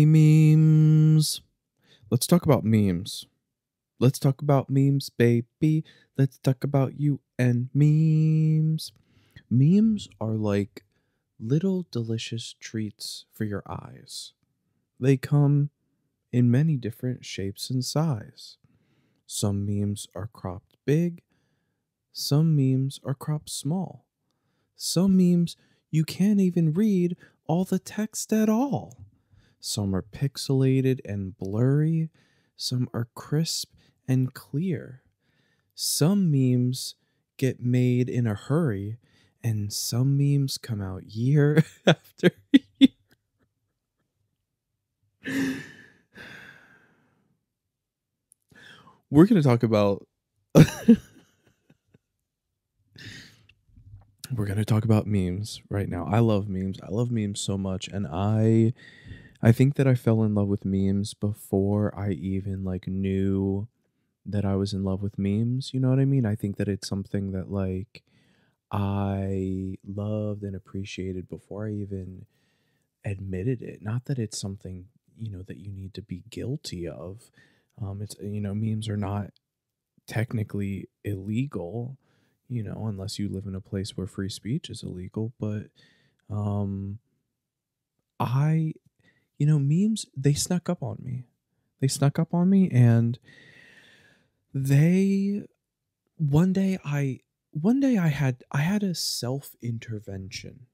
Memes. Let's talk about memes. Let's talk about memes, baby. Let's talk about you and memes. Memes are like little delicious treats for your eyes. They come in many different shapes and size. Some memes are cropped big, some memes are cropped small. Some memes you can't even read all the text at all. Some are pixelated and blurry, some are crisp and clear. Some memes get made in a hurry, and some memes come out year after year. We're going to talk about we're going to talk about memes right now. I love memes. I love memes so much, and I think that I fell in love with memes before I even knew that I was in love with memes. You know what I mean? I think that it's something that I loved and appreciated before I even admitted it. Not that it's something, that you need to be guilty of. It's, memes are not technically illegal, unless you live in a place where free speech is illegal. But um, I, memes, they snuck up on me. They snuck up on me, and they one day I had a self intervention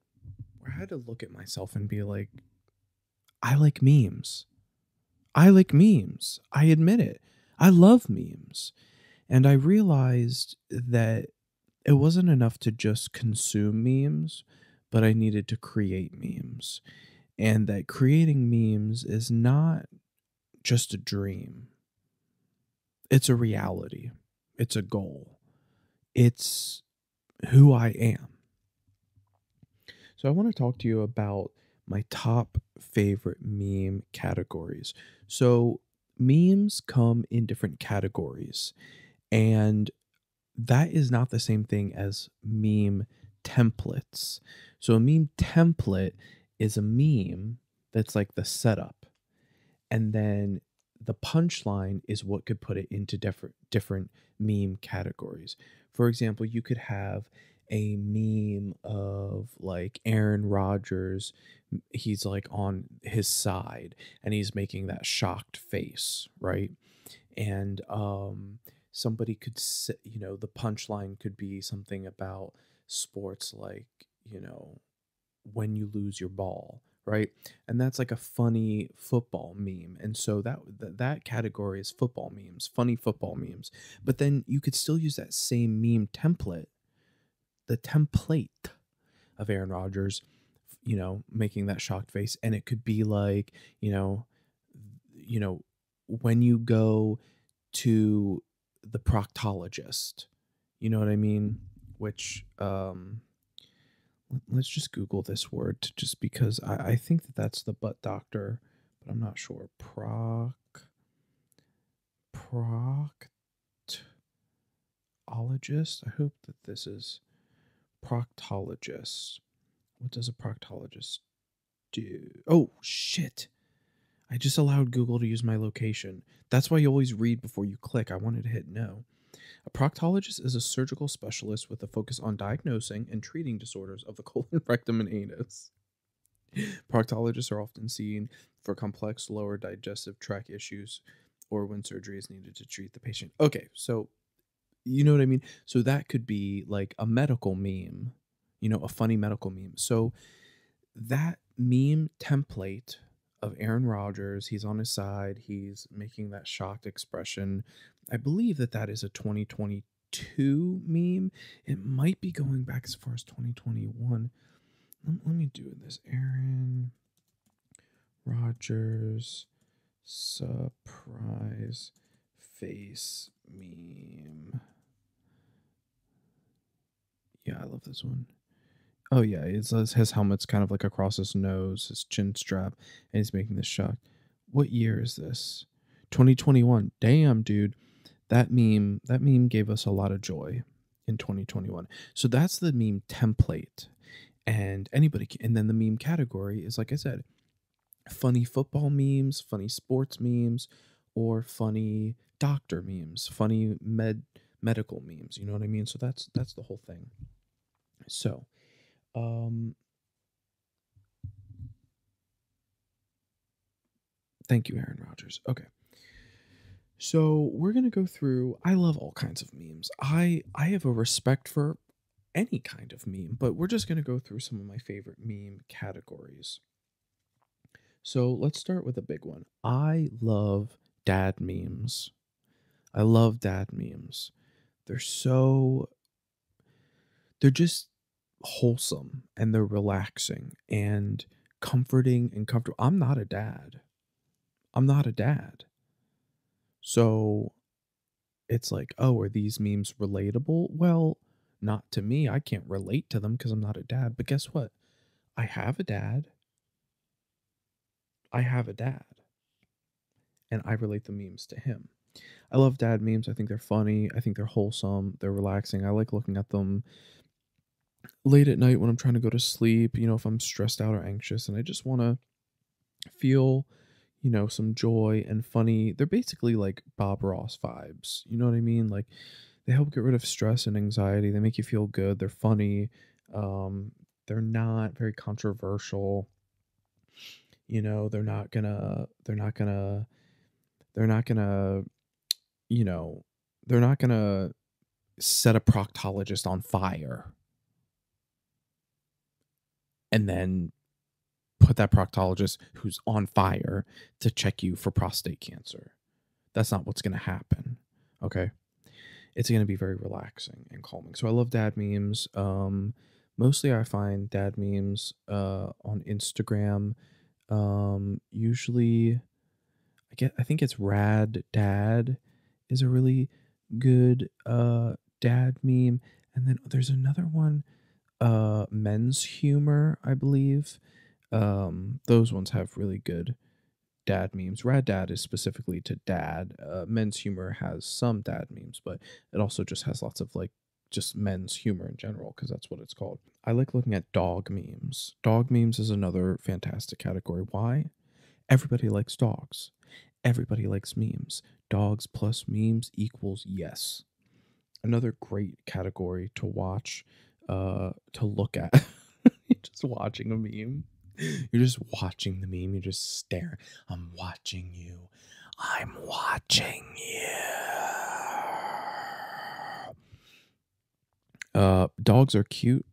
where I had to look at myself and be like, I like memes. I like memes. I admit it. I love memes. And I realized that it wasn't enough to just consume memes, but I needed to create memes. And that creating memes is not just a dream. It's a reality. It's a goal. It's who I am. So I want to talk to you about my top favorite meme categories. So memes come in different categories, and that is not the same thing as meme templates. So a meme template is a meme that's like the setup, and then the punchline is what could put it into different meme categories. For example, you could have a meme of Aaron Rodgers. He's on his side and he's making that shocked face, right? And somebody could say, the punchline could be something about sports, when you lose your ball, right? And that's like a funny football meme. And so that category is football memes, funny football memes. But then you could still use that same meme template, the template of Aaron Rodgers, making that shocked face, and it could be when you go to the proctologist, you know what I mean? Which let's just Google this word, just because I think that that's the butt doctor, but I'm not sure. Proctologist. I hope that this is proctologist. What does a proctologist do? Oh, shit. I just allowed Google to use my location. That's why you always read before you click. I wanted to hit no. A proctologist is a surgical specialist with a focus on diagnosing and treating disorders of the colon, rectum, and anus. Proctologists are often seen for complex lower digestive tract issues or when surgery is needed to treat the patient. Okay, so you know what I mean? So that could be like a medical meme, a funny medical meme. So that meme template of Aaron Rodgers, he's on his side, he's making that shocked expression. I believe that is a 2022 meme. It might be going back as far as 2021. Let me do this. Aaron Rodgers surprise face meme. Yeah, I love this one. Oh yeah, his helmet's kind of across his nose, his chin strap, and he's making this shock. What year is this? 2021. Damn, dude. That meme gave us a lot of joy in 2021. So that's the meme template. And anybody can, and then the meme category is, like I said, funny football memes, funny sports memes, or funny doctor memes, funny medical memes. You know what I mean? So that's the whole thing. So, um, thank you, Aaron Rodgers. Okay. So we're gonna go through. I love all kinds of memes. I have a respect for any kind of meme, but we're just gonna go through some of my favorite meme categories. So let's start with a big one. I love dad memes. I love dad memes. They're so they're just wholesome and they're relaxing and comforting and comfortable. I'm not a dad. I'm not a dad. So it's like, oh, are these memes relatable? Well, not to me. I can't relate to them because I'm not a dad. But guess what? I have a dad. I have a dad. And I relate the memes to him. I love dad memes. I think they're funny. I think they're wholesome. They're relaxing. I like looking at them late at night when I'm trying to go to sleep, if I'm stressed out or anxious and I just want to feel, some joy and funny. They're basically like Bob Ross vibes. You know what I mean? Like they help get rid of stress and anxiety. They make you feel good. They're funny. Um, they're not very controversial. They're not gonna, you know, they're not gonna set a proctologist on fire and then put that proctologist who's on fire to check you for prostate cancer. That's not what's gonna happen. Okay. It's going to be very relaxing and calming. So I love dad memes. Mostly I find dad memes on Instagram. Usually I think it's Rad Dad is a really good dad meme. And then there's another one, Men's Humor, I believe. Those ones have really good dad memes. Rad Dad is specifically to dad. Men's Humor has some dad memes, but it also just has lots of like just men's humor in general because that's what it's called. I like looking at dog memes. Dog memes is another fantastic category. Why? Everybody likes dogs. Everybody likes memes. Dogs plus memes equals yes. Another great category to watch, to look at. Just watching a meme. You're just watching the meme. You're just staring. I'm watching you. I'm watching you. Dogs are cute.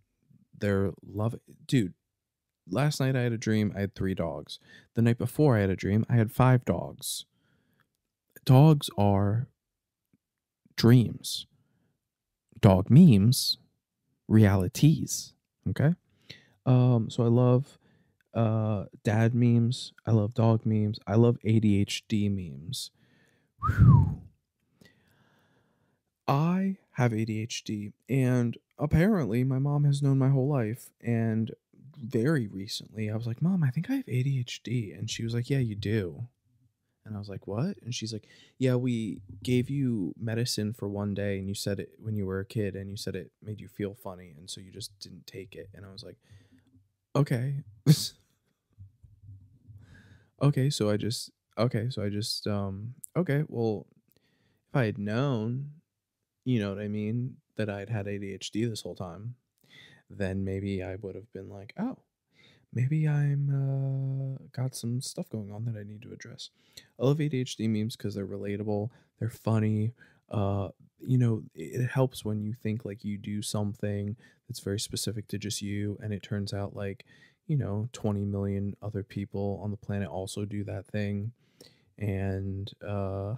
They're love. Dude, last night I had a dream. I had 3 dogs. The night before I had a dream. I had 5 dogs. Dogs are dreams. Dog memes, realities. Okay. So I love dad memes. I love dog memes. I love ADHD memes. Whew. I have ADHD, and apparently my mom has known my whole life. And very recently, I was like, Mom, I think I have ADHD. And she was like, Yeah, you do. And I was like, What? And she's like, Yeah, we gave you medicine for one day, and you said it when you were a kid, and you said it made you feel funny. And so you just didn't take it. And I was like, Okay. Okay, okay, well, if I had known, you know what I mean, that I'd had ADHD this whole time, then maybe I would have been like, oh, maybe I'm got some stuff going on that I need to address. I love ADHD memes because they're relatable, they're funny. Uh, it helps when you think like you do something that's very specific to just you, and it turns out like 20 million other people on the planet also do that thing, and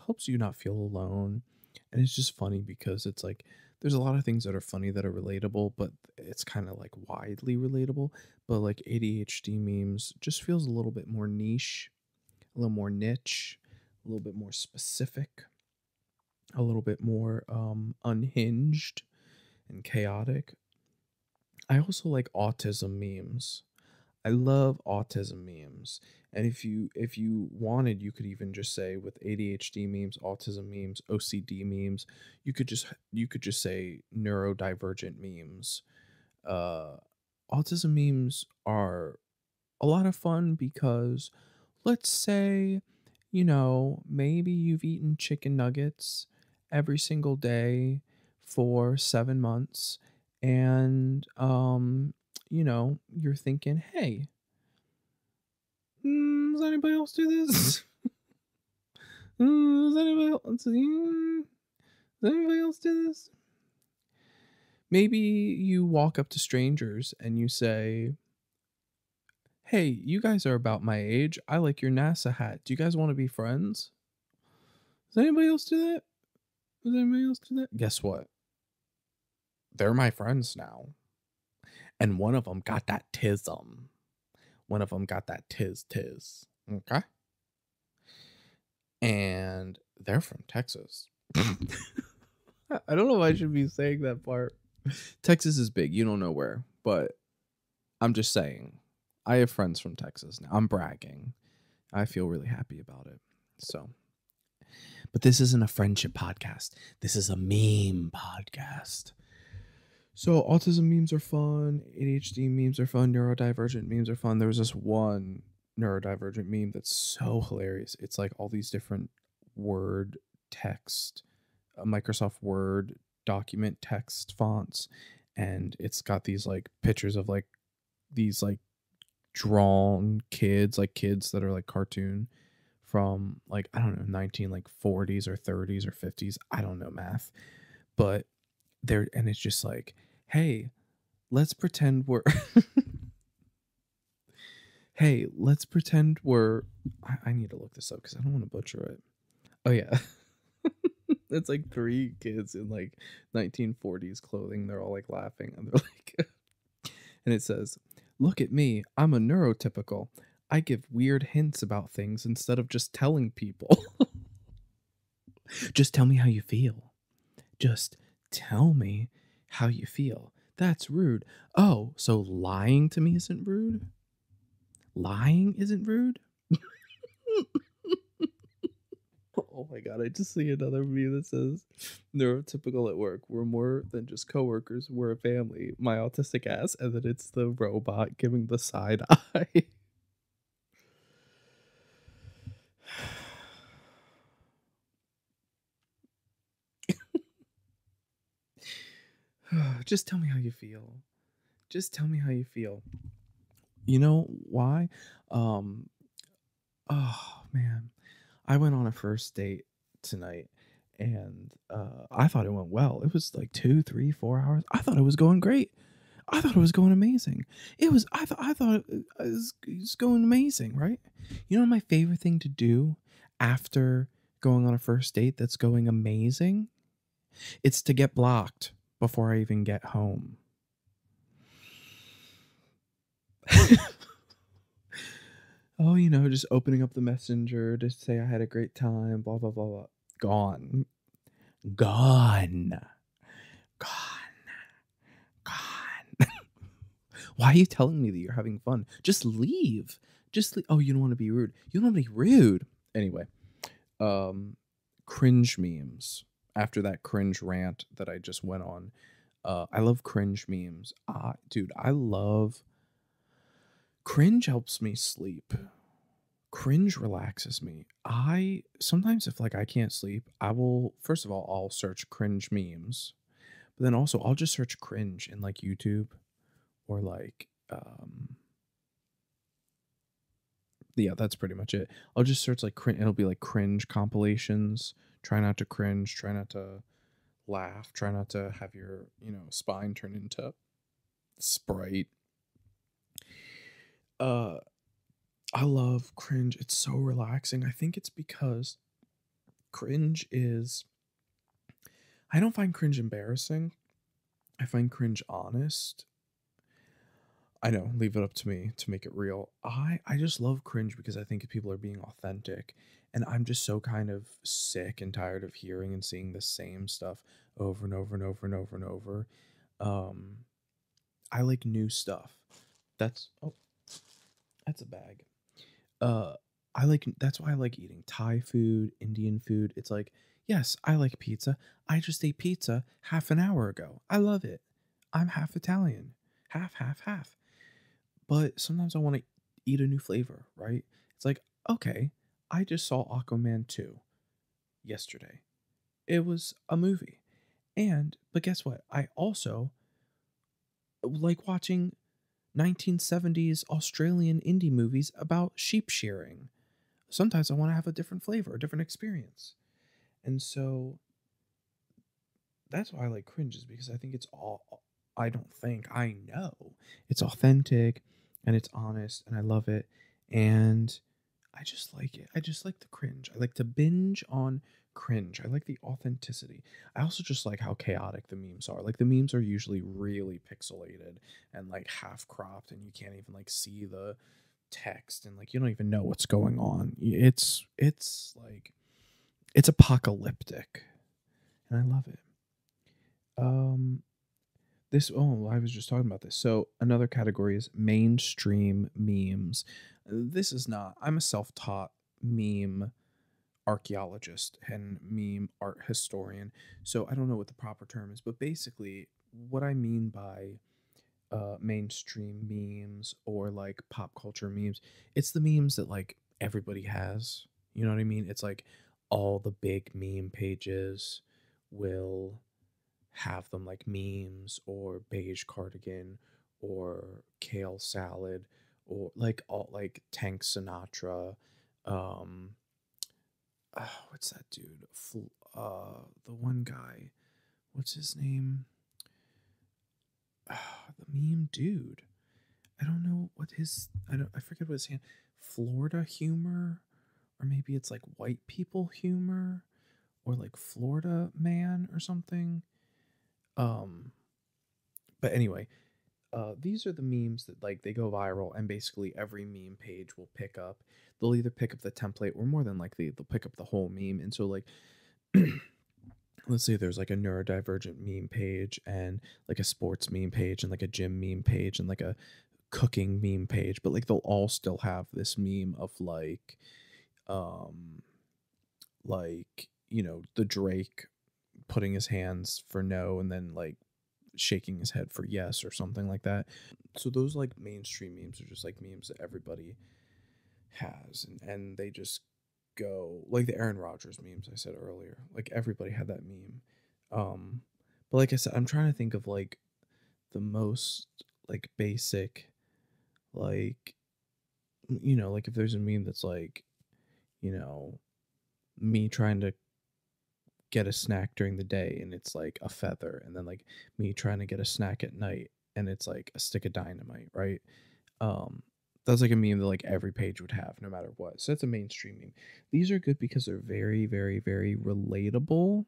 helps you not feel alone. And it's just funny because it's like there's a lot of things that are funny that are relatable, but it's kind of like widely relatable. But like ADHD memes just feels a little bit more niche, a little more niche, a little bit more specific, a little bit more unhinged and chaotic. I also like autism memes. I love autism memes. And if you wanted, you could even just say with ADHD memes, autism memes, OCD memes, you could just say neurodivergent memes. Uh Autism memes are a lot of fun because let's say, maybe you've eaten chicken nuggets every single day for 7 months, and you're thinking, hey, does anybody else do this? Does anybody else do this? Maybe you walk up to strangers and you say, hey, you guys are about my age. I like your NASA hat. Do you guys want to be friends? Does anybody else do that? Does anybody else do that? Guess what? They're my friends now. And one of them got that tism. One of them got that tiz. Okay? And they're from Texas. I don't know if I should be saying that part. Texas is big. You don't know where. But I'm just saying. I have friends from Texas now. I'm bragging. I feel really happy about it. So. But this isn't a friendship podcast. This is a meme podcast. So autism memes are fun. ADHD memes are fun. Neurodivergent memes are fun. There was this one neurodivergent meme that's so hilarious. It's like all these different Word text, Microsoft Word document text fonts. And it's got these like pictures of like these like drawn kids, like kids that are like cartoon from like, I don't know, 40s or 30s or 50s. I don't know math. But there, and it's just like, hey, let's pretend we're hey, let's pretend we're I need to look this up because I don't want to butcher it. Oh yeah. It's like three kids in like 1940s clothing. They're all like laughing and they're like and it says, look at me, I'm a neurotypical. I give weird hints about things instead of just telling people. Just tell me how you feel. Just tell me how you feel. That's rude. Oh, so lying to me isn't rude? Lying isn't rude? Oh my god, I just see another meme that says, neurotypical at work. We're more than just coworkers. We're a family. My autistic ass. And then it's the robot giving the side eye. Just tell me how you feel. Just tell me how you feel. You know why? Oh man. I went on a first date tonight and I thought it went well. It was like 2, 3, 4 hours. I thought it was going great. I thought it was going amazing. I thought it was going amazing, right? You know my favorite thing to do after going on a first date that's going amazing? It's to get blocked before I even get home. Oh, just opening up the messenger to say I had a great time, blah, blah, blah, blah. Gone. Gone. Why are you telling me that you're having fun? Just leave. Just leave. Oh, you don't want to be rude. You don't want to be rude. Anyway, cringe memes. After that cringe rant that I just went on, I love cringe memes. Dude, I love... Cringe helps me sleep. Cringe relaxes me. Sometimes if like I can't sleep, I will, first of all, I'll search cringe memes. But then also I'll just search cringe in like YouTube or like yeah, that's pretty much it. I'll just search like cringe. It'll be like cringe compilations. Try not to cringe, try not to laugh, try not to have your, spine turn into Sprite. I love cringe. It's so relaxing. I think it's because cringe is... I don't find cringe embarrassing. I find cringe honest. I know, leave it up to me to make it real. I just love cringe because I think people are being authentic. And I'm just so kind of sick and tired of hearing and seeing the same stuff over and over and over and over and over. I like new stuff. That's a bag. That's why I like eating Thai food, Indian food. It's like, yes, I like pizza. I just ate pizza half an hour ago. I love it. I'm half Italian. Half. But sometimes I want to eat a new flavor, right? It's like Okay, I just saw Aquaman 2 yesterday. It was a movie. But guess what? I also like watching 1970s Australian indie movies about sheep shearing. Sometimes I want to have a different flavor, a different experience. And so that's why I like cringes, because I think it's all, I don't think, I know it's authentic and it's honest and I love it. And I just like it. I just like the cringe. I like to binge on cringe. I like the authenticity. I also just like how chaotic the memes are. Like the memes are usually really pixelated and like half cropped, and you can't even like see the text, and like you don't even know what's going on. It's like it's apocalyptic and I love it. Um this oh, I was just talking about this. So another category is mainstream memes. This is not, I'm a self-taught meme archaeologist and meme art historian. So I don't know what the proper term is, but basically what I mean by mainstream memes or like pop culture memes, it's the memes that like everybody has. You know what I mean? It's like all the big meme pages will have them, like memes or beige cardigan or kale salad or like all like Tank Sinatra. Um, what's that dude? The one guy. What's his name? The meme dude. I don't know what his. I don't. I forget what his hand. Florida humor, or maybe it's like white people humor, or like Florida man or something. Um, but anyway, these are the memes that like they go viral, and basically every meme page will pick up. They'll either pick up the template, or more than likely they'll pick up the whole meme. And so like let's say there's like a neurodivergent meme page and like a sports meme page and like a gym meme page and like a cooking meme page, but like they'll all still have this meme of um like the Drake putting his hands for no and then like shaking his head for yes or something like that. So those like mainstream memes are just like memes that everybody has, and they just go like the Aaron Rodgers memes I said earlier. Like everybody had that meme. Um but like I said, I'm trying to think of like the most like basic, like like if there's a meme that's like, you know, me trying to get a snack during the day and it's like a feather, and then like me trying to get a snack at night and it's like a stick of dynamite, right? um that's like a meme that like every page would have no matter what. So that's a mainstream meme. These are good because they're very very very relatable,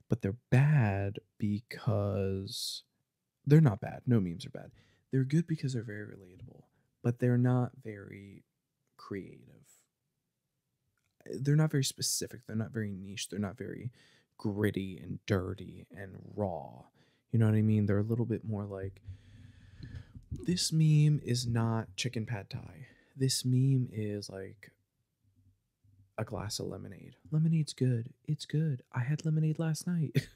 but they're bad because they're not bad. No memes are bad. They're good because they're very relatable, but they're not very creative. They're not very specific. They're not very niche. They're not very gritty and dirty and raw. You know what I mean? They're a little bit more like, this meme is not chicken pad thai. This meme is like a glass of lemonade. Lemonade's good. It's good. I had lemonade last night.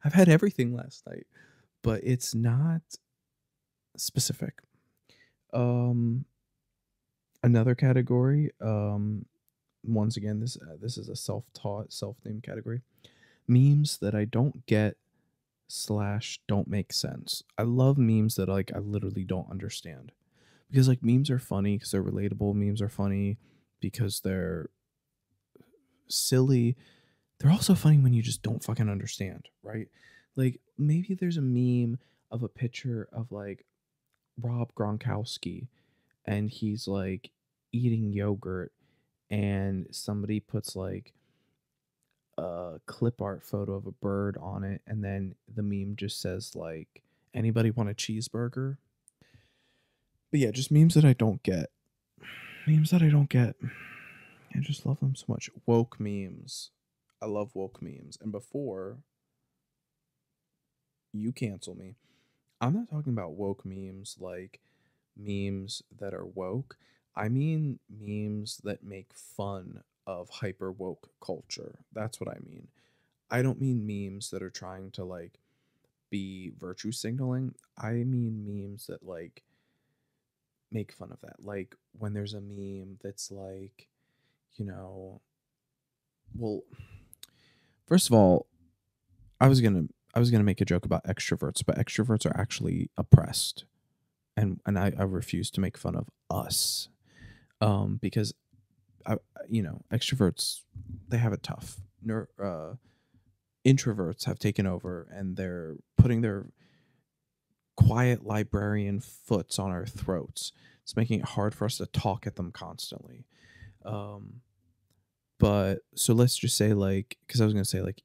I've had everything last night, but it's not specific. Um Another category, once again, this is a self-taught, self-named category. Memes that I don't get slash don't make sense. I love memes that like I literally don't understand, because like memes are funny because they're relatable. Memes are funny because they're silly. They're also funny when you just don't fucking understand, right? Like maybe there's a meme of a picture of like Rob Gronkowski, and he's like eating yogurt, and somebody puts like a clip art photo of a bird on it, and then the meme just says like, anybody want a cheeseburger? But yeah, just memes that I don't get. Memes that I don't get. I just love them so much. Woke memes. I love woke memes. And before you cancel me, I'm not talking about woke memes like memes that are woke. I mean memes that make fun of hyper woke culture. That's what I mean. I don't mean memes that are trying to like be virtue signaling. I mean memes that like make fun of that. Like when there's a meme that's like, you know, well, first of all, I was gonna make a joke about extroverts, but extroverts are actually oppressed, and I refuse to make fun of us, because extroverts, they have it tough. Introverts have taken over, and they're putting their quiet librarian foots on our throats. It's making it hard for us to talk at them constantly. Um, but so let's just say, like, because I was gonna say, like,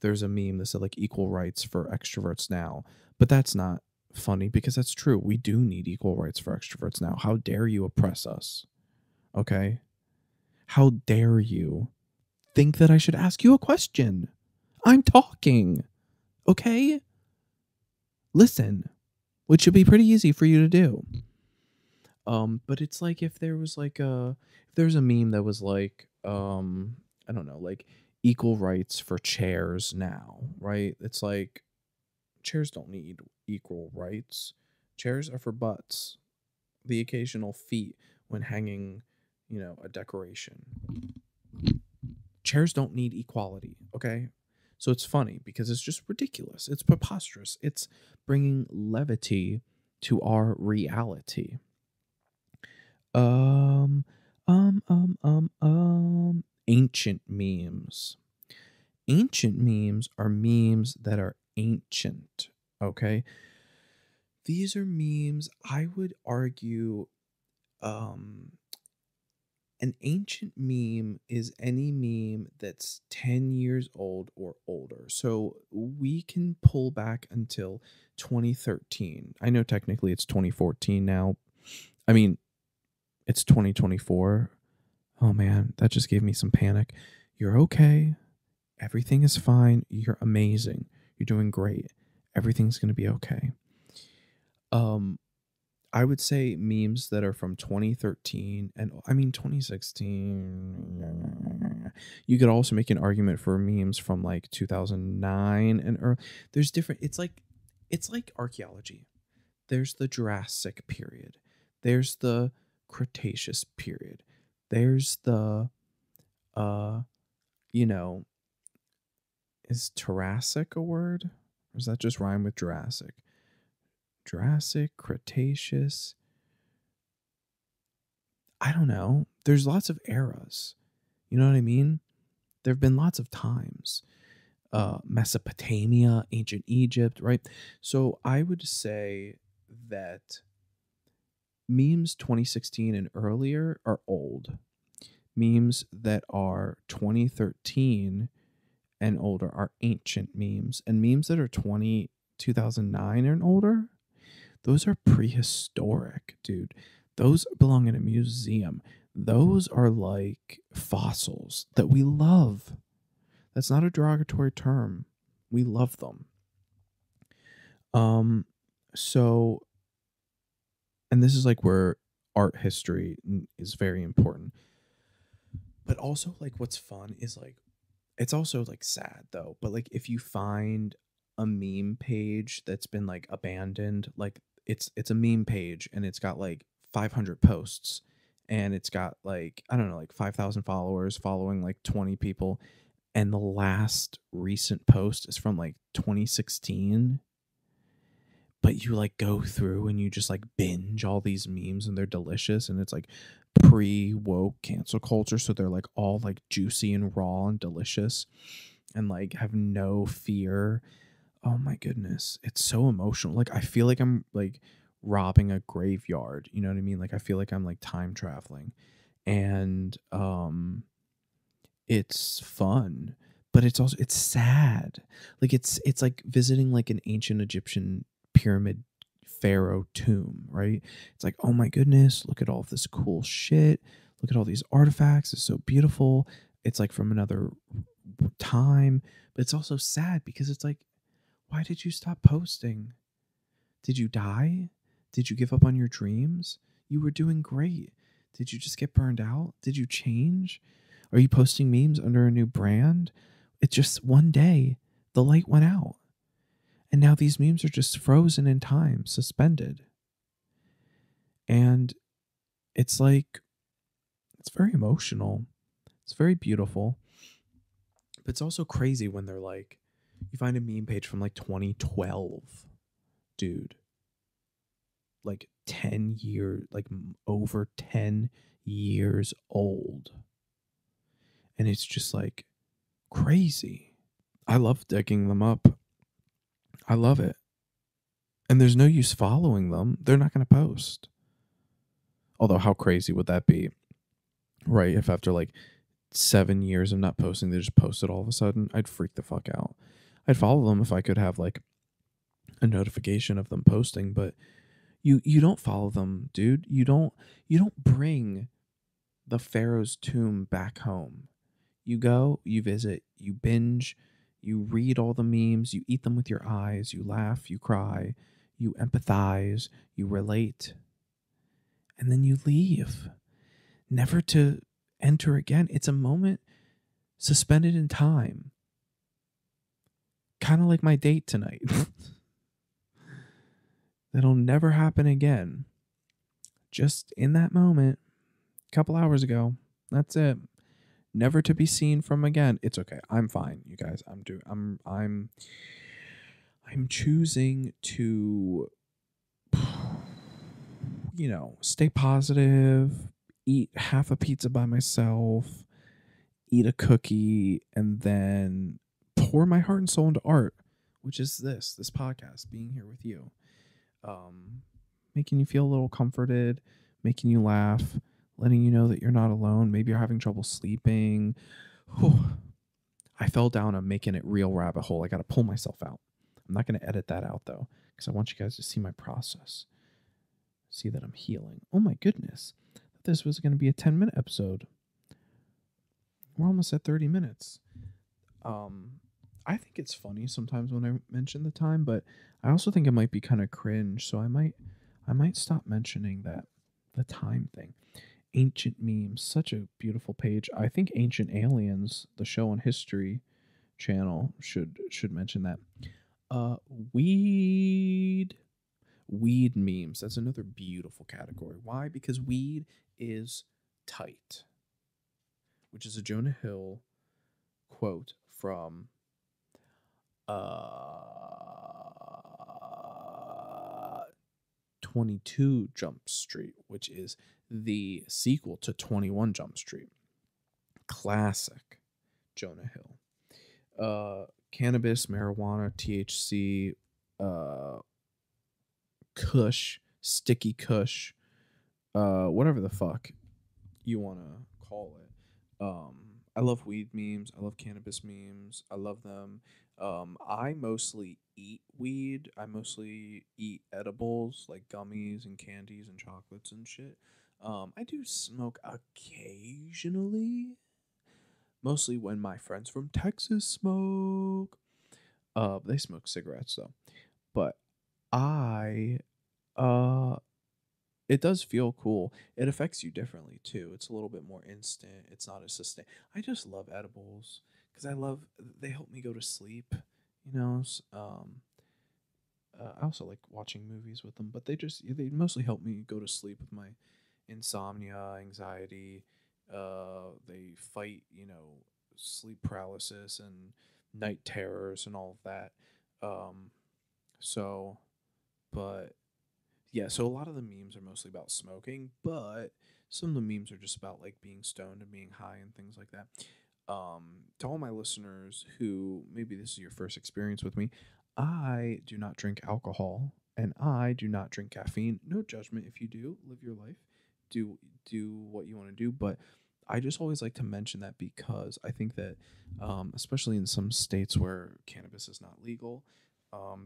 there's a meme that said like equal rights for extroverts now, but that's not funny because that's true. We do need equal rights for extroverts now. How dare you oppress us? Okay, how dare you think that I should ask you a question? I'm talking. Okay, listen, which should be pretty easy for you to do. But it's like if there was like if there's a meme that was like, I don't know, like equal rights for chairs now, right? It's like chairs don't need equal rights. Chairs are for butts, the occasional feet when hanging, a decoration. Chairs don't need equality, okay? So it's funny because it's just ridiculous. It's preposterous. It's bringing levity to our reality. Um, Ancient memes. Ancient memes are memes that are ancient, okay? These are memes, I would argue, um, an ancient meme is any meme that's 10 years old or older. So we can pull back until 2013. I know technically it's 2014 now. I mean, it's 2024. Oh man, that just gave me some panic. You're okay. Everything is fine. You're amazing. You're doing great. Everything's going to be okay. I would say memes that are from 2013 and 2016. You could also make an argument for memes from like 2009 and there's different. It's like archaeology. There's the Jurassic period. There's the Cretaceous period. There's the you know, is Jurassic a word? Or does that just rhyme with Jurassic? Jurassic, Cretaceous. I don't know. There's lots of eras. You know what I mean? There have been lots of times. Mesopotamia, ancient Egypt, right? So I would say that memes 2016 and earlier are old. Memes that are 2013 and older are ancient memes. And memes that are 2009 and older, those are prehistoric, dude. Those belong in a museum. Those are like fossils that we love. That's not a derogatory term. We love them. So, and this is like where art history is very important. But also, like, what's fun is like, it's also like sad though. But like, if you find a meme page that's been like abandoned, like it's a meme page and it's got like 500 posts and it's got like, I don't know, like 5,000 followers following like 20 people, and the last recent post is from like 2016, but you like go through and you just like binge all these memes and they're delicious, and it's like pre-woke cancel culture, so they're like all like juicy and raw and delicious and like have no fear. Oh my goodness, it's so emotional. Like I feel like I'm like robbing a graveyard, you know what I mean? Like I feel like I'm like time traveling, and it's fun, but it's sad. Like it's like visiting like an ancient Egyptian pyramid pharaoh tomb, right? It's like, oh my goodness, look at all of this cool shit. Look at all these artifacts. It's so beautiful. It's like from another time, but it's also sad because it's like, why did you stop posting? Did you die? Did you give up on your dreams? You were doing great. Did you just get burned out? Did you change? Are you posting memes under a new brand? It's just one day the light went out. And now these memes are just frozen in time, suspended. And it's like, it's very emotional. It's very beautiful. But it's also crazy when they're like, you find a meme page from like 2012, dude. Like 10 years, like over 10 years old. And it's just like crazy. I love digging them up. I love it. And there's no use following them. They're not going to post. Although, how crazy would that be? Right? If after like 7 years of not posting, they just posted all of a sudden, I'd freak the fuck out. I'd follow them if I could have like a notification of them posting, but you don't follow them, dude. You don't bring the Pharaoh's tomb back home. You go, you visit, you binge, you read all the memes, you eat them with your eyes, you laugh, you cry, you empathize, you relate, and then you leave, never to enter again. It's a moment suspended in time. Kind of like my date tonight. That'll never happen again. Just in that moment, a couple hours ago. That's it. Never to be seen from again. It's okay. I'm fine, you guys. I'm choosing to, stay positive, eat half a pizza by myself, eat a cookie, and then pour my heart and soul into art, which is this podcast, being here with you. Making you feel a little comforted, making you laugh, letting you know that you're not alone. Maybe you're having trouble sleeping. Whew. I fell down a making it real rabbit hole. I got to pull myself out. I'm not going to edit that out, though, because I want you guys to see my process. See that I'm healing. Oh, my goodness. This was going to be a 10-minute episode. We're almost at 30 minutes. I think it's funny sometimes when I mention the time, but I also think it might be kind of cringe, so I might stop mentioning the time thing. Ancient Memes, such a beautiful page. I think Ancient Aliens, the show on History Channel, should mention that. Weed memes. That's another beautiful category. Why? Because weed is tight, which is a Jonah Hill quote from 22 Jump Street, which is the sequel to 21 Jump Street. Classic Jonah Hill. Cannabis, marijuana, THC, Kush, sticky Kush, whatever the fuck you want to call it. I love weed memes. I love cannabis memes. I love them. I mostly eat weed. I mostly eat edibles like gummies and candies and chocolates and shit. I do smoke occasionally. Mostly when my friends from Texas smoke. They smoke cigarettes though. But it does feel cool. It affects you differently too. It's a little bit more instant. It's not as sustained. I just love edibles because they help me go to sleep. I also like watching movies with them, but they mostly help me go to sleep with my insomnia, anxiety. They fight, sleep paralysis and night terrors and all of that. So, but yeah, so a lot of the memes are mostly about smoking, but some of the memes are just about like being stoned and being high and things like that. To all my listeners who maybe this is your first experience with me, I do not drink alcohol and I do not drink caffeine. No judgment if you do. Live your life. Do what you want to do, but I just always like to mention that because I think that especially in some states where cannabis is not legal,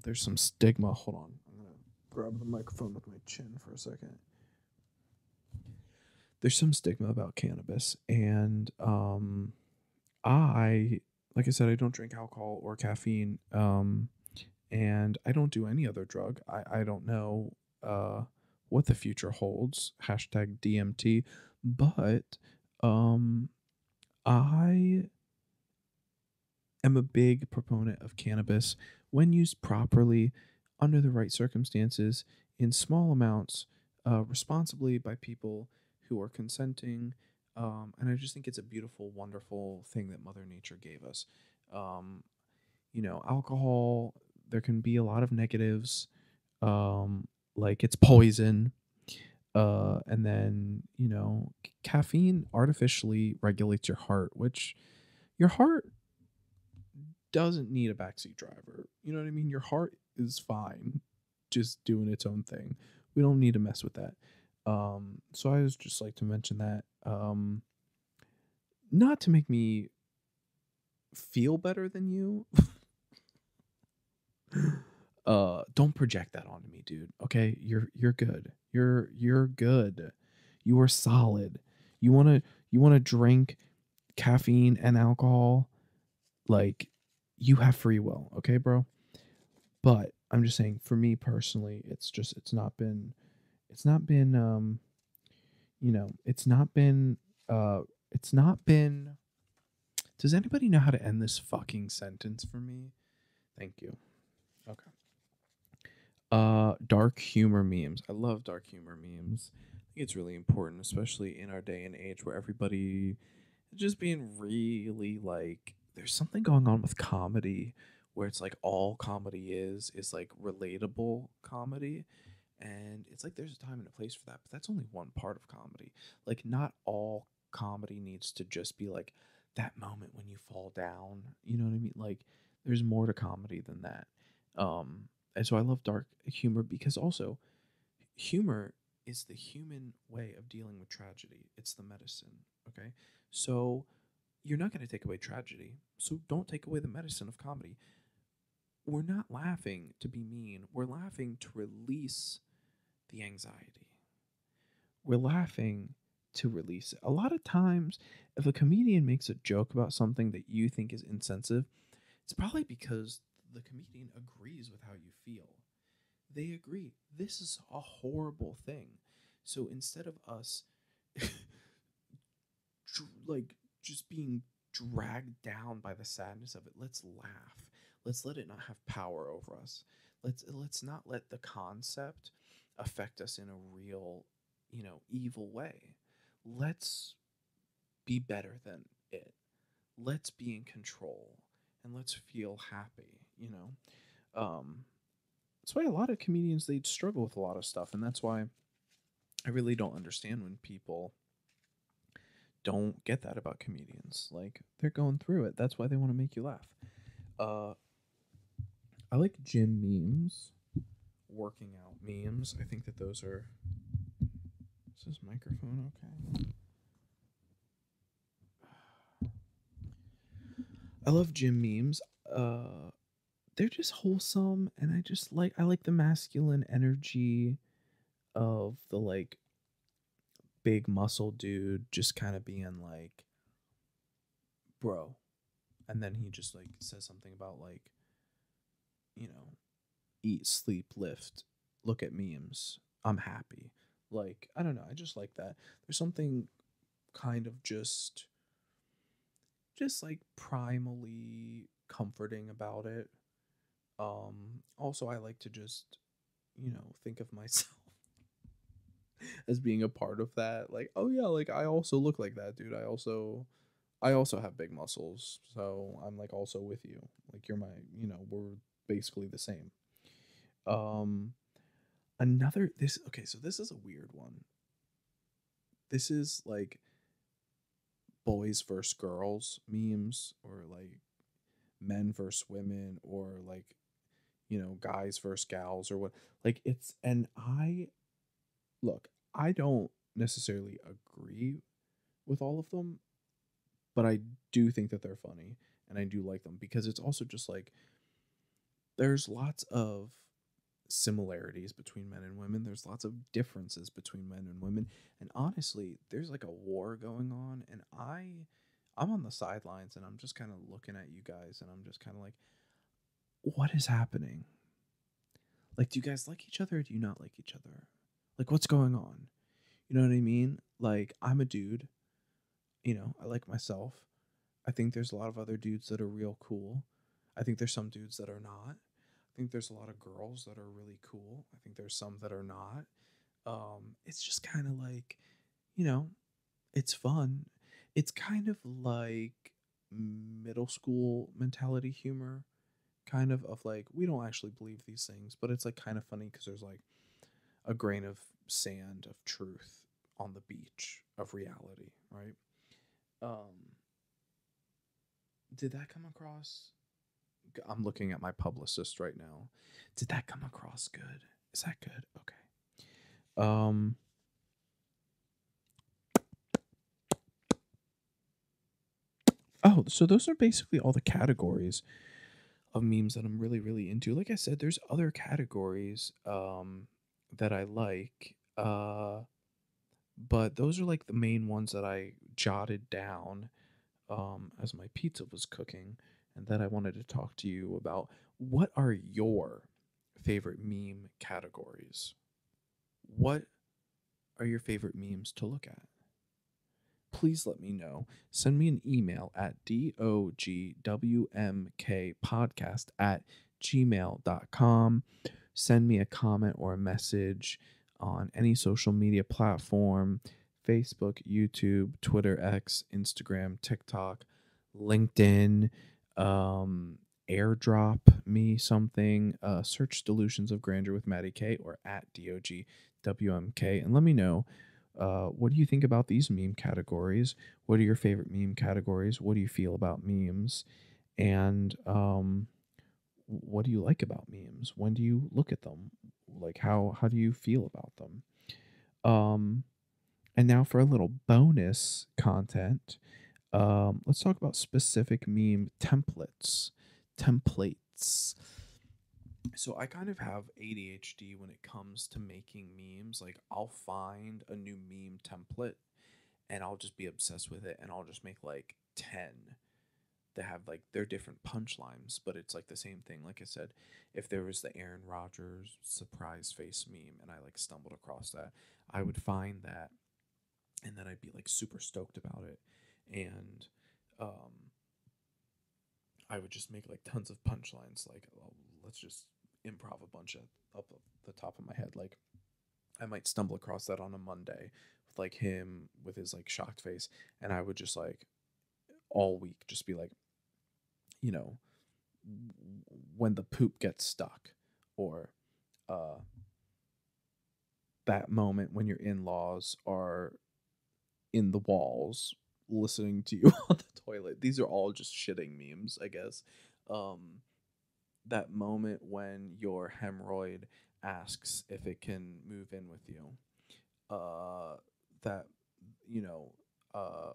there's some stigma. Hold on. I'm going to grab the microphone with my chin for a second. There's some stigma about cannabis, and like I said, I don't drink alcohol or caffeine, and I don't do any other drug. I don't know what the future holds. Hashtag DMT, but I am a big proponent of cannabis when used properly, under the right circumstances, in small amounts, responsibly by people who are consenting. And I just think it's a beautiful, wonderful thing that Mother Nature gave us. Um, Alcohol, there can be a lot of negatives, like it's poison. And then, caffeine artificially regulates your heart, which your heart doesn't need a backseat driver. You know what I mean? Your heart is fine just doing its own thing. We don't need to mess with that. So I was just like to mention that. Not to make me feel better than you. Don't project that onto me, dude. Okay? You're good. You're good. You are solid. You wanna drink caffeine and alcohol, like you have free will, okay, bro? But I'm just saying, for me personally, it's not been it's not been does anybody know how to end this fucking sentence for me? Thank you. Okay. Dark humor memes. I love dark humor memes. I think it's really important, especially in our day and age where everybody is just being really like there's something going on with comedy where it's like all comedy is like relatable comedy. And it's like there's a time and a place for that, but that's only one part of comedy. Like not all comedy needs to just be like that moment when you fall down. You know what I mean? Like there's more to comedy than that. And so I love dark humor because also humor is the human way of dealing with tragedy. It's the medicine. Okay. So you're not going to take away tragedy. So don't take away the medicine of comedy. We're not laughing to be mean. We're laughing to release the anxiety. We're laughing to release it. A lot of times, if a comedian makes a joke about something that you think is insensitive, it's probably because the comedian agrees with how you feel. They agree. This is a horrible thing. So instead of us like just being dragged down by the sadness of it, let's laugh. Let's let it not have power over us. Let's not let the concept affect us in a real, evil way. Let's be better than it. Let's be in control and let's feel happy. That's why a lot of comedians they struggle with a lot of stuff, and that's why I really don't understand when people don't get that about comedians. Like they're going through it. That's why they want to make you laugh. Uh I like gym memes, working out memes. I think that those are is this microphone okay? I love gym memes. They're just wholesome and I like the masculine energy of the like big muscle dude just kind of being like, bro. And then he just like says something about like, you know, eat, sleep, lift, look at memes. I'm happy. Like, I don't know. I just like that. There's something kind of just like primally comforting about it. Also I like to just, think of myself as being a part of that. Like, oh yeah, like I also look like that, dude. I also have big muscles, so I'm like also with you. Like you're my, we're basically the same. Um Another this okay, so this is a weird one. This is like boys versus girls memes or like men versus women or like, guys versus gals or what. Like it's and I look, I don't necessarily agree with all of them, but I do think that they're funny and I do like them because it's also just like there's lots of similarities between men and women. There's lots of differences between men and women. And honestly, there's like a war going on and I'm on the sidelines and I'm just kind of looking at you guys and I'm just kind of like what is happening? Like do you guys like each other or do you not like each other? Like what's going on? You know what I mean? Like I'm a dude, I like myself. I think there's a lot of other dudes that are real cool. I think there's some dudes that are not. I think there's a lot of girls that are really cool. I think there's some that are not. It's just kind of like, you know, it's fun. It's kind of like middle school mentality humor, kind of like we don't actually believe these things, but it's like kind of funny because there's like a grain of sand of truth on the beach of reality, right? Um, did that come across? I'm looking at my publicist right now. Did that come across good? Is that good? Okay. Um, oh, so those are basically all the categories of memes that I'm really, really into. Like I said, there's other categories that I like. But those are like the main ones that I jotted down as my pizza was cooking, and that I wanted to talk to you about. What are your favorite meme categories? What are your favorite memes to look at? Please let me know. Send me an email at dogwmk at gmail.com. Send me a comment or a message on any social media platform: Facebook, YouTube, Twitter, X, Instagram, TikTok, LinkedIn. Airdrop me something. Search Delusions of Grandeur with Matty K or at dogwmk, and let me know, what do you think about these meme categories? What are your favorite meme categories? What do you feel about memes? And what do you like about memes? When do you look at them? Like how do you feel about them? Um, and now for a little bonus content. Let's talk about specific meme templates. Templates. So I kind of have ADHD when it comes to making memes. Like I'll find a new meme template and I'll just be obsessed with it and I'll just make like 10 that have like their different punchlines, but it's like the same thing. Like I said, if there was the Aaron Rodgers surprise face meme and I like stumbled across that, I would find that and then I'd be like super stoked about it. And um I would just make like tons of punchlines. Like, oh, let's just improv a bunch of up the top of my head. Like, I might stumble across that on a Monday with like him with his like shocked face, and I would just like all week just be like, you know, when the poop gets stuck, or uh, that moment when your in laws are in the walls listening to you on the toilet. These are all just shitting memes, I guess. Um, that moment when your hemorrhoid asks if it can move in with you. That, you know, uh,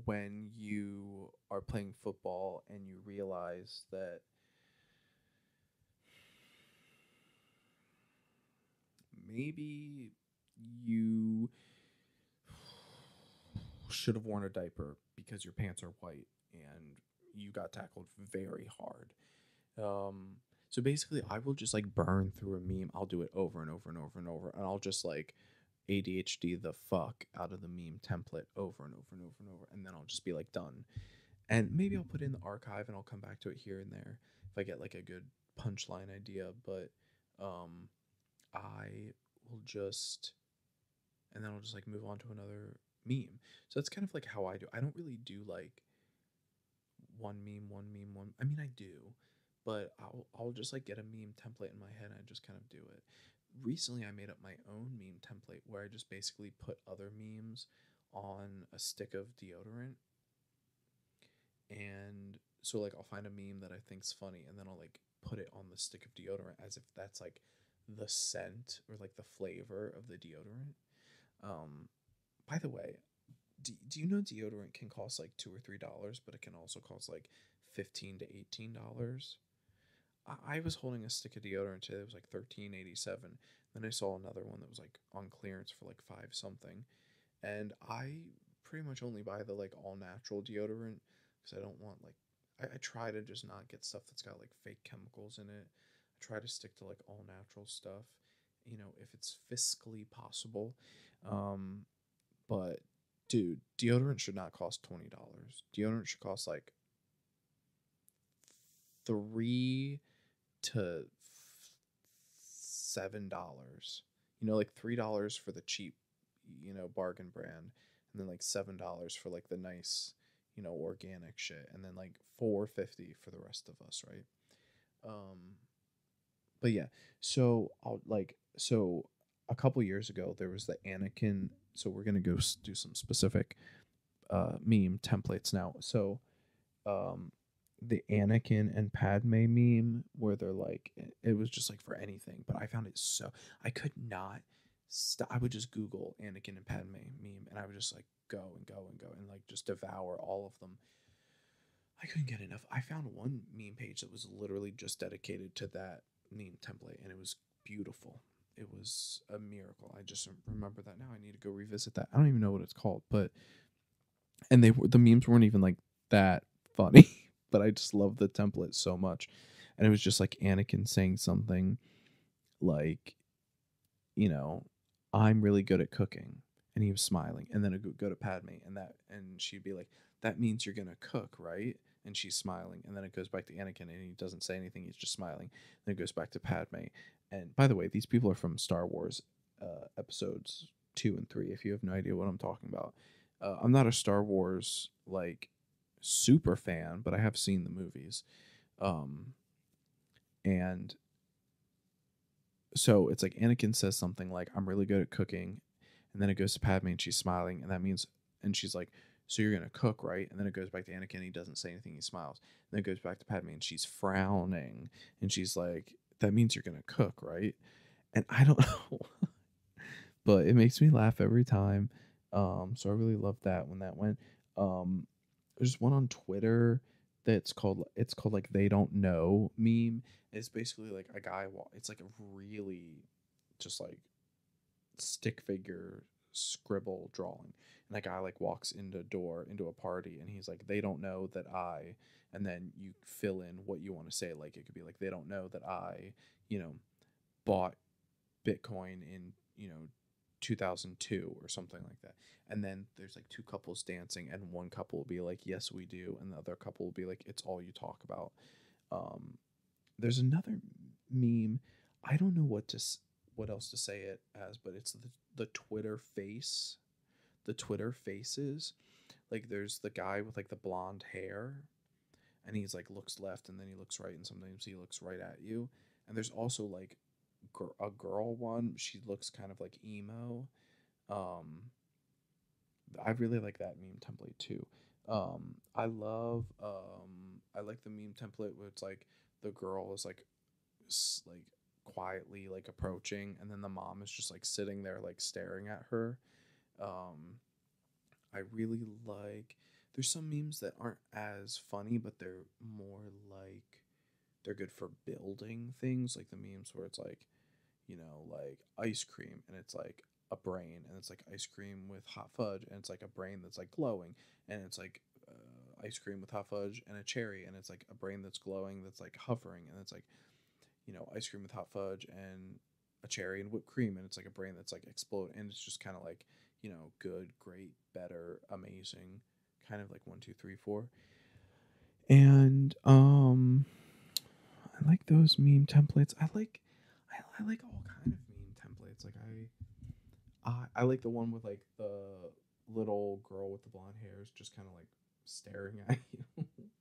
when you are playing football and you realize that maybe you should have worn a diaper because your pants are white and you got tackled very hard. So basically, I will just like burn through a meme. I'll do it over and over and over and over, and I'll just like ADHD the fuck out of the meme template over and over and over and over, and then I'll just be like done. And maybe I'll put it in the archive and I'll come back to it here and there if I get like a good punchline idea. But um, I will just, and then I'll just like move on to another meme. So that's kind of like how I do. I don't really do like one meme, one meme, one. I mean, I do, but I'll just like get a meme template in my head and I just kind of do it. Recently, I made up my own meme template where I just basically put other memes on a stick of deodorant, and so like I'll find a meme that I think's funny, and then I'll like put it on the stick of deodorant as if that's like the scent or like the flavor of the deodorant. Um, by the way, do you know deodorant can cost like $2 or $3, but it can also cost like $15 to $18? I was holding a stick of deodorant today that was like $13.87. Then I saw another one that was like on clearance for like five something, and I pretty much only buy the like all natural deodorant because I don't want like I try to just not get stuff that's got like fake chemicals in it. I try to stick to like all natural stuff, if it's fiscally possible. Um, but dude, deodorant should not cost $20. Deodorant should cost like 3 to $7. Like $3 for the cheap, bargain brand, and then like $7 for like the nice, organic shit, and then like $4.50 for the rest of us, right? Um, but yeah, so a couple years ago there was the Anakin. So we're gonna go do some specific meme templates now. So um the Anakin and Padme meme where they're like it was just like for anything, but I found it so I could not stop. I would just Google Anakin and Padme meme and I would just like go and go and go and like just devour all of them. I couldn't get enough. I found one meme page that was literally just dedicated to that meme template and it was beautiful. It was a miracle. I just remember that now. I need to go revisit that. I don't even know what it's called, but and the memes weren't even like that funny, but I just love the template so much. And it was just like Anakin saying something like, you know, I'm really good at cooking, and he was smiling, and then it would go to Padme, and she'd be like, that means you're gonna cook, right? And she's smiling, and then it goes back to Anakin, and he doesn't say anything; he's just smiling. Then it goes back to Padme, and by the way, these people are from Star Wars, episodes 2 and 3. If you have no idea what I'm talking about, I'm not a Star Wars like super fan, but I have seen the movies, um, and so it's like Anakin says something like, I'm really good at cooking. And then it goes to Padme and she's smiling. And that means, and she's like, so you're going to cook, right? And then it goes back to Anakin. And he doesn't say anything. He smiles. And then it goes back to Padme and she's frowning. And she's like, that means you're going to cook, right? And I don't know, but it makes me laugh every time. So I really loved that when that went. There's one on Twitter it's called like they don't know meme. It's basically like a guy. It's like a really just like stick figure scribble drawing, and that guy like walks into a party, and he's like, they don't know that I, and then you fill in what you want to say. Like it could be like they don't know that I, bought Bitcoin in 2002 or something like that. And then there's like two couples dancing, and one couple will be like, yes we do, and the other couple will be like, it's all you talk about. There's another meme. I don't know what else to say it as, but it's the Twitter face, the Twitter faces. Like there's the guy with like the blonde hair, and he's like looks left and then he looks right, and sometimes he looks right at you. And there's also like a girl one. She looks kind of like emo. Um, I really like that meme template too. I like the meme template where it's like the girl is like like quietly like approaching, and then the mom is just like sitting there like staring at her. Um, I really like. There's some memes that aren't as funny, but they're more like they're good for building things, like the memes where it's like, like ice cream, and it's like a brain, and it's like ice cream with hot fudge, and it's like a brain that's like glowing, and it's like ice cream with hot fudge and a cherry, and it's like a brain that's glowing that's like hovering, and it's like, ice cream with hot fudge and a cherry and whipped cream, and it's like a brain that's like explode, and it's just kind of like, good, great, better, amazing, kind of like 1, 2, 3, 4. And I like those meme templates. I like all kind of meme templates. Like I like the one with like the little girl with the blonde hair is just kind of like staring at you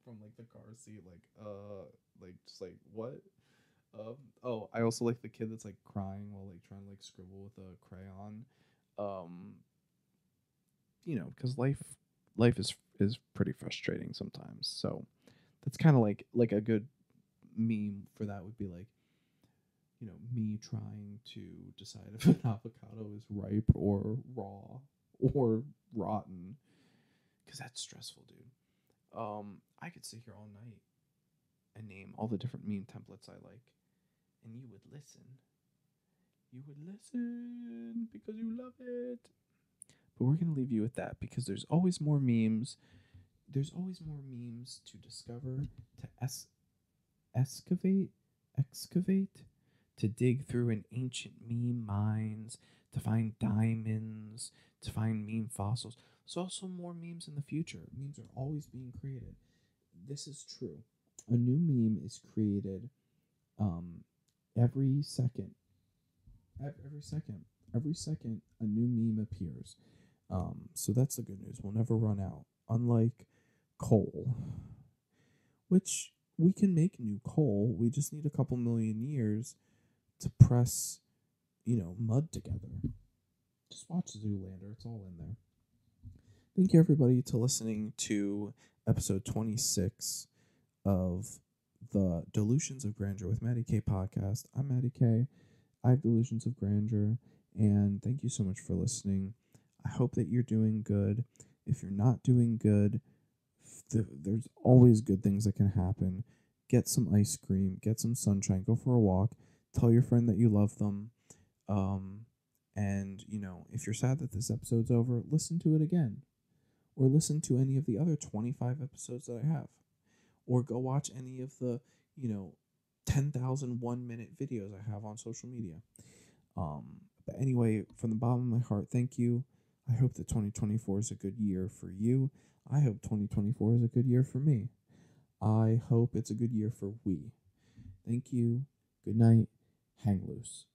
from like the car seat, like just like what. Oh, I also like the kid that's like crying while like trying to like scribble with a crayon. Um, because life is pretty frustrating sometimes. So that's kind of like a good meme for that would be like, me trying to decide if an avocado is ripe or raw or rotten, because that's stressful, dude. I could sit here all night and name all the different meme templates I like, and you would listen. You would listen because you love it. But we're gonna leave you with that because there's always more memes. There's always more memes to discover, to excavate, to dig through an ancient meme mines, to find diamonds, to find meme fossils. There's also more memes in the future. Memes are always being created. This is true. A new meme is created every second. Every second. Every second, a new meme appears. So that's the good news. We'll never run out. Unlike coal, which we can make new coal. We just need a couple million years to press, mud together. Just watch Zoolander. It's all in there. Thank you, everybody, to listening to episode 26 of the Delusions of Grandeur with Matty K podcast. I'm Matty K. I have Delusions of Grandeur, and thank you so much for listening. I hope that you're doing good. If you're not doing good, there's always good things that can happen. Get some ice cream, get some sunshine, go for a walk, tell your friend that you love them. And, if you're sad that this episode's over, listen to it again. Or listen to any of the other 25 episodes that I have. Or go watch any of the, 10,000 1-minute videos I have on social media. But anyway, from the bottom of my heart, thank you. I hope that 2024 is a good year for you. I hope 2024 is a good year for me. I hope it's a good year for we. Thank you. Good night. Hang loose.